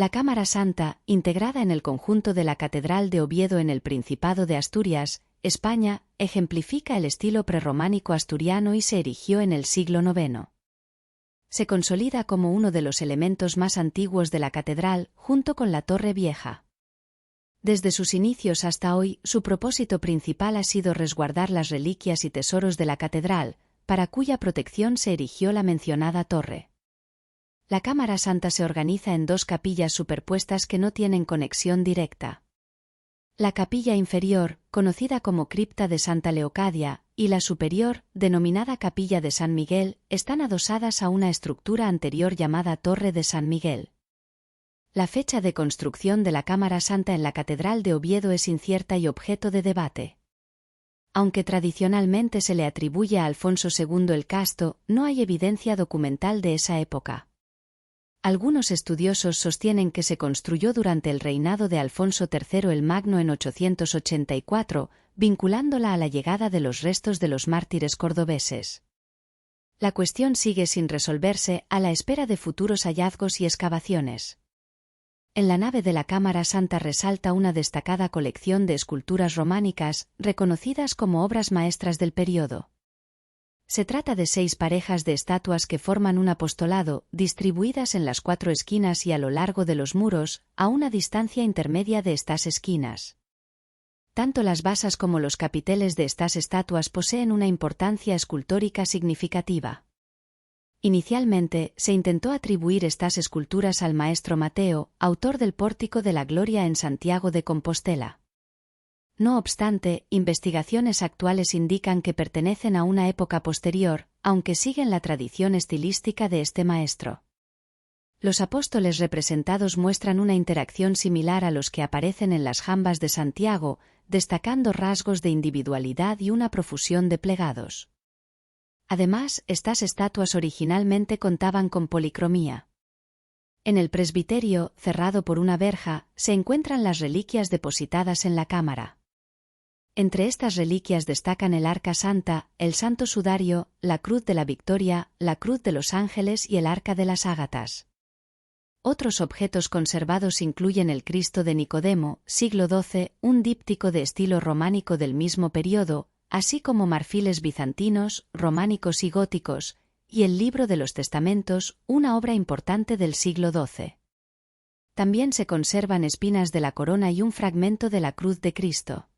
La Cámara Santa, integrada en el conjunto de la Catedral de Oviedo en el Principado de Asturias, España, ejemplifica el estilo prerrománico asturiano y se erigió en el siglo IX. Se consolida como uno de los elementos más antiguos de la catedral, junto con la Torre Vieja. Desde sus inicios hasta hoy, su propósito principal ha sido resguardar las reliquias y tesoros de la catedral, para cuya protección se erigió la mencionada torre. La Cámara Santa se organiza en dos capillas superpuestas que no tienen conexión directa. La capilla inferior, conocida como cripta de Santa Leocadia, y la superior, denominada capilla de San Miguel, están adosadas a una estructura anterior llamada Torre de San Miguel. La fecha de construcción de la Cámara Santa en la Catedral de Oviedo es incierta y objeto de debate. Aunque tradicionalmente se le atribuye a Alfonso II el Casto, no hay evidencia documental de esa época. Algunos estudiosos sostienen que se construyó durante el reinado de Alfonso III el Magno en 884, vinculándola a la llegada de los restos de los mártires cordobeses. La cuestión sigue sin resolverse, a la espera de futuros hallazgos y excavaciones. En la nave de la Cámara Santa resalta una destacada colección de esculturas románicas, reconocidas como obras maestras del período. Se trata de 6 parejas de estatuas que forman un apostolado, distribuidas en las 4 esquinas y a lo largo de los muros, a una distancia intermedia de estas esquinas. Tanto las basas como los capiteles de estas estatuas poseen una importancia escultórica significativa. Inicialmente, se intentó atribuir estas esculturas al maestro Mateo, autor del Pórtico de la Gloria en Santiago de Compostela. No obstante, investigaciones actuales indican que pertenecen a una época posterior, aunque siguen la tradición estilística de este maestro. Los apóstoles representados muestran una interacción similar a los que aparecen en las jambas de Santiago, destacando rasgos de individualidad y una profusión de plegados. Además, estas estatuas originalmente contaban con policromía. En el presbiterio, cerrado por una verja, se encuentran las reliquias depositadas en la cámara. Entre estas reliquias destacan el Arca Santa, el Santo Sudario, la Cruz de la Victoria, la Cruz de los Ángeles y el Arca de las Ágatas. Otros objetos conservados incluyen el Cristo de Nicodemo, siglo XII, un díptico de estilo románico del mismo período, así como marfiles bizantinos, románicos y góticos, y el Libro de los Testamentos, una obra importante del siglo XII. También se conservan espinas de la corona y un fragmento de la Cruz de Cristo.